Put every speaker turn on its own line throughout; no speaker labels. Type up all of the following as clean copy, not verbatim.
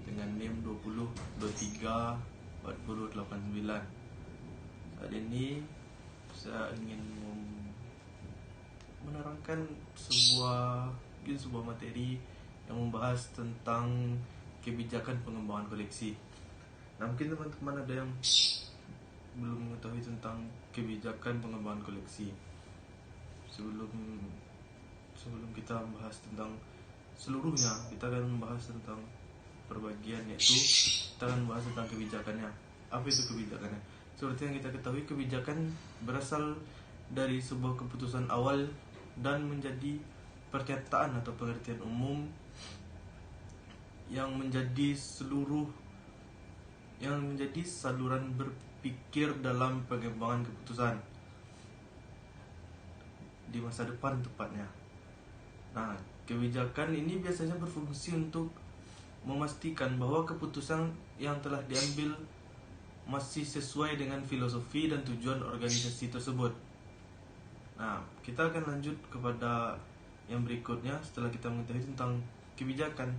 dengan NIM 20234089. Saat ini saya ingin menerangkan sebuah materi yang membahas tentang kebijakan pengembangan koleksi. Nah, mungkin teman-teman ada yang belum mengetahui tentang kebijakan pengembangan koleksi. Sebelum kita membahas tentang seluruhnya, kita akan membahas tentang perbagian, yaitu kita akan membahas tentang kebijakannya. Apa itu kebijakannya? Seperti yang kita ketahui, kebijakan berasal dari sebuah keputusan awal dan menjadi pernyataan atau pengertian umum yang menjadi saluran berpikir dalam pengembangan keputusan di masa depan tepatnya. Nah, kebijakan ini biasanya berfungsi untuk memastikan bahwa keputusan yang telah diambil masih sesuai dengan filosofi dan tujuan organisasi tersebut. Nah, kita akan lanjut kepada yang berikutnya. Setelah kita mengetahui tentang kebijakan,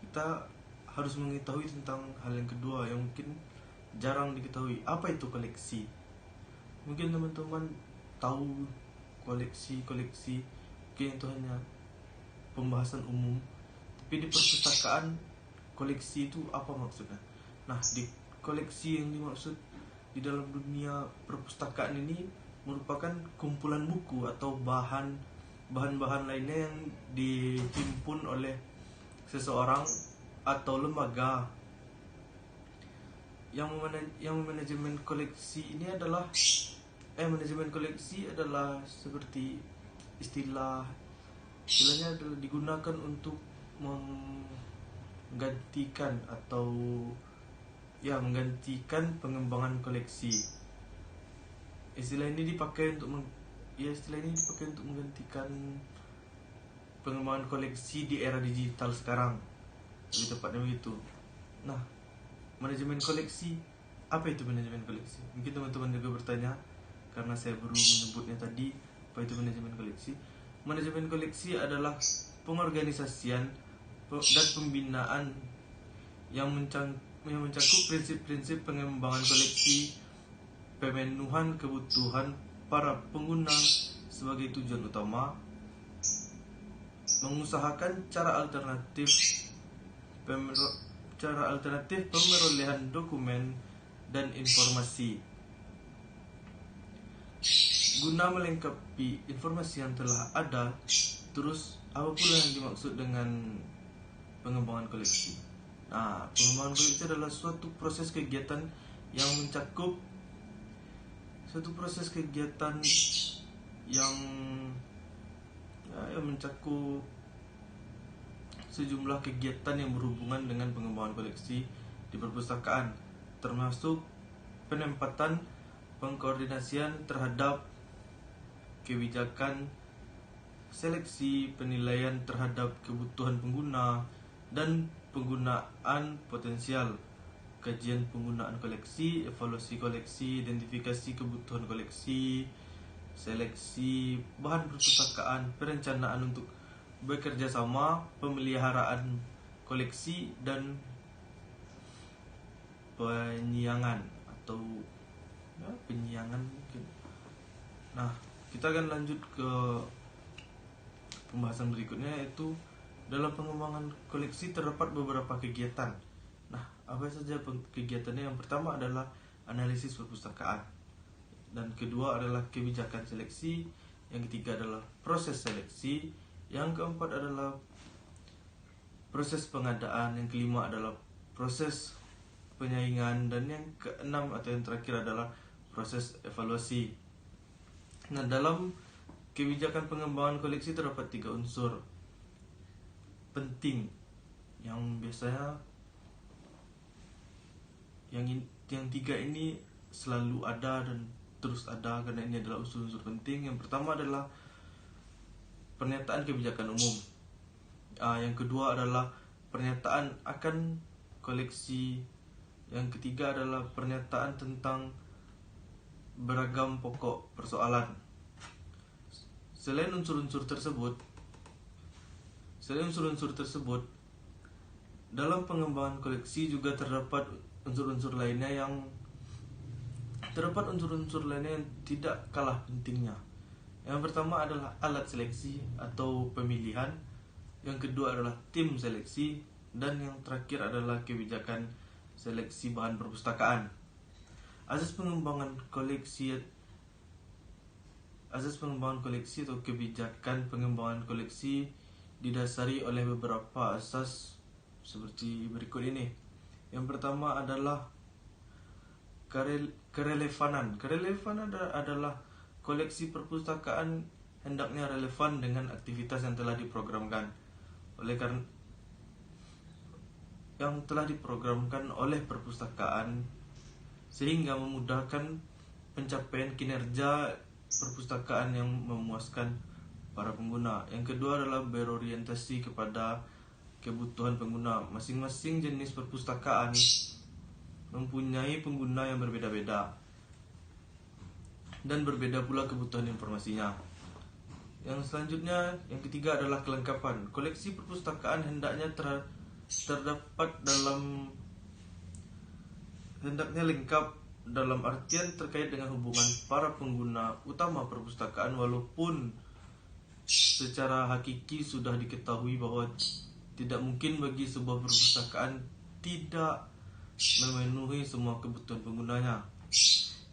kita harus mengetahui tentang hal yang kedua yang mungkin jarang diketahui. Apa itu koleksi? Mungkin teman-teman tahu koleksi mungkin itu hanya pembahasan umum, tapi di perpustakaan koleksi itu apa maksudnya? Nah, di koleksi yang dimaksud di dalam dunia perpustakaan ini merupakan kumpulan buku atau bahan-bahan lainnya yang dihimpun oleh seseorang atau lembaga yang manajemen koleksi ini adalah manajemen koleksi adalah seperti istilahnya adalah digunakan untuk menggantikan pengembangan koleksi. Istilah ini dipakai untuk menggantikan pengembangan koleksi di era digital sekarang, lebih tepatnya begitu. Nah, manajemen koleksi, apa itu manajemen koleksi? Mungkin teman-teman juga bertanya, karena saya baru menyebutnya tadi, apa itu manajemen koleksi? Manajemen koleksi adalah pengorganisasian dan pembinaan yang mencakup prinsip-prinsip pengembangan koleksi, pemenuhan kebutuhan para pengguna sebagai tujuan utama, mengusahakan cara alternatif pemerolehan dokumen dan informasi guna melengkapi informasi yang telah ada. Terus, apa pula yang dimaksud dengan pengembangan koleksi? Nah, pengembangan koleksi adalah suatu proses kegiatan yang mencakup sejumlah kegiatan yang berhubungan dengan pengembangan koleksi di perpustakaan, termasuk penempatan, pengkoordinasian terhadap kebijakan, seleksi, penilaian terhadap kebutuhan pengguna, dan penggunaan potensial, kajian penggunaan koleksi, evaluasi koleksi, identifikasi kebutuhan koleksi, seleksi bahan perpustakaan, perencanaan untuk bekerja sama, pemeliharaan koleksi, dan penyiangan mungkin. Nah, kita akan lanjut ke pembahasan berikutnya, yaitu dalam pengembangan koleksi terdapat beberapa kegiatan. Nah, apa saja kegiatannya? Yang pertama adalah analisis perpustakaan, dan kedua adalah kebijakan seleksi, yang ketiga adalah proses seleksi, yang keempat adalah proses pengadaan, yang kelima adalah proses penyaingan, dan yang keenam atau yang terakhir adalah proses evaluasi. Nah, dalam kebijakan pengembangan koleksi terdapat 3 unsur penting yang biasanya yang 3 ini selalu ada dan terus ada, karena ini adalah unsur-unsur penting. Yang pertama adalah pernyataan kebijakan umum. Yang kedua adalah pernyataan akan koleksi. Yang ketiga adalah pernyataan tentang beragam pokok persoalan. Selain unsur-unsur tersebut, dalam pengembangan koleksi juga terdapat unsur-unsur lainnya yang tidak kalah pentingnya. Yang pertama adalah alat seleksi atau pemilihan, yang kedua adalah tim seleksi, dan yang terakhir adalah kebijakan seleksi bahan perpustakaan. Asas pengembangan koleksi atau kebijakan pengembangan koleksi didasari oleh beberapa asas seperti berikut ini. Yang pertama adalah kerelevanan. Kerelevanan adalah koleksi perpustakaan hendaknya relevan dengan aktivitas yang telah diprogramkan oleh perpustakaan, sehingga memudahkan pencapaian kinerja perpustakaan yang memuaskan para pengguna. Yang kedua adalah berorientasi kepada kebutuhan pengguna. Masing-masing jenis perpustakaan mempunyai pengguna yang berbeda-beda dan berbeda pula kebutuhan informasinya. Yang selanjutnya, yang ketiga adalah kelengkapan. Koleksi perpustakaan hendaknya lengkap dalam artian terkait dengan hubungan para pengguna utama perpustakaan, walaupun secara hakiki sudah diketahui bahwa tidak mungkin bagi sebuah perpustakaan tidak memenuhi semua kebutuhan penggunanya.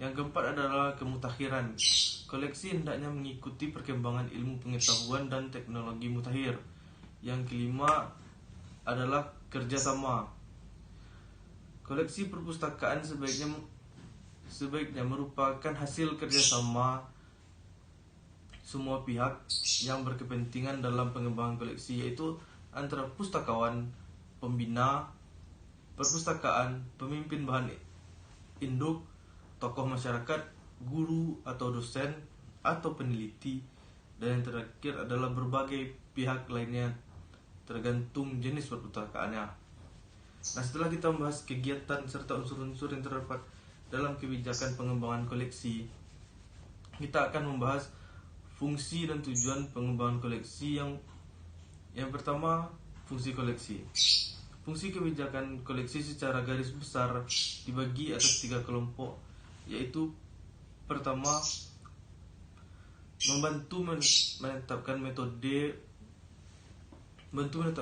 Yang keempat adalah kemutakhiran. Koleksi hendaknya mengikuti perkembangan ilmu pengetahuan dan teknologi mutakhir. Yang kelima adalah kerjasama. Koleksi perpustakaan sebaiknya merupakan hasil kerjasama semua pihak yang berkepentingan dalam pengembangan koleksi, yaitu antara pustakawan, pembina perpustakaan, pemimpin bahan induk, tokoh masyarakat, guru atau dosen, atau peneliti, dan yang terakhir adalah berbagai pihak lainnya tergantung jenis perpustakaannya. Nah, setelah kita membahas kegiatan serta unsur-unsur yang terdapat dalam kebijakan pengembangan koleksi, kita akan membahas fungsi dan tujuan pengembangan koleksi. Yang pertama, fungsi koleksi. Fungsi kebijakan koleksi secara garis besar dibagi atas 3 kelompok, yaitu pertama, membantu menetapkan metode untuk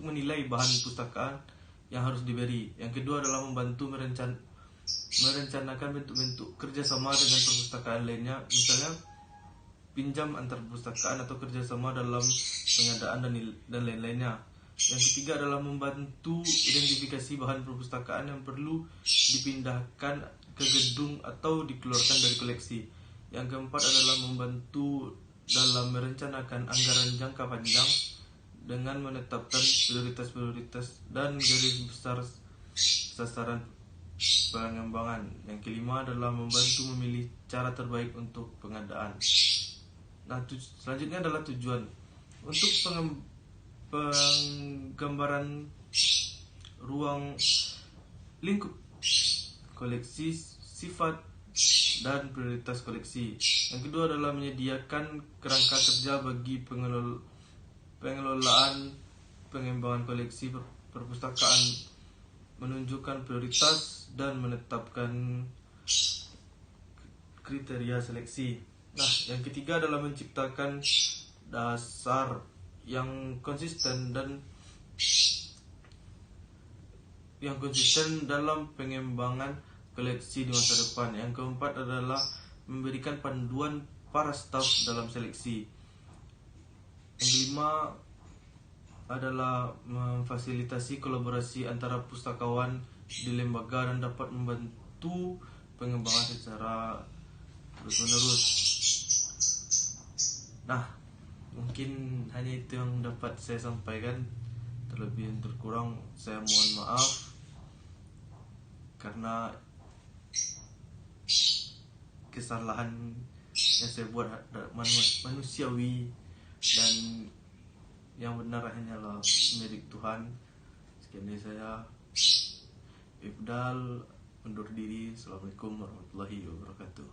menilai bahan pustakaan yang harus diberi. Yang kedua adalah membantu merencanakan bentuk-bentuk kerjasama dengan perpustakaan lainnya, misalnya pinjam antar perpustakaan atau kerjasama dalam pengadaan dan lain-lainnya. Yang ketiga adalah membantu identifikasi bahan perpustakaan yang perlu dipindahkan ke gedung atau dikeluarkan dari koleksi. Yang keempat adalah membantu dalam merencanakan anggaran jangka panjang dengan menetapkan prioritas-prioritas dan garis besar sasaran pengembangan. Yang kelima adalah membantu memilih cara terbaik untuk pengadaan. Nah, selanjutnya adalah tujuan. Untuk penggambaran ruang lingkup koleksi, sifat dan prioritas koleksi. Yang kedua adalah menyediakan kerangka kerja bagi pengelolaan pengembangan koleksi perpustakaan, menunjukkan prioritas dan menetapkan kriteria seleksi. Nah, yang ketiga adalah menciptakan dasar yang konsisten dalam pengembangan koleksi di masa depan. Yang keempat adalah memberikan panduan para staf dalam seleksi. Yang kelima adalah memfasilitasi kolaborasi antara pustakawan di lembaga dan dapat membantu pengembangan secara terus-menerus. Nah, mungkin hanya itu yang dapat saya sampaikan. Terlebih dan terkurang saya mohon maaf, karena kesalahan yang saya buat manusiawi, dan yang benar hanyalah milik Tuhan. Sekian dari saya, Ifdal, undur diri. Assalamualaikum warahmatullahi wabarakatuh.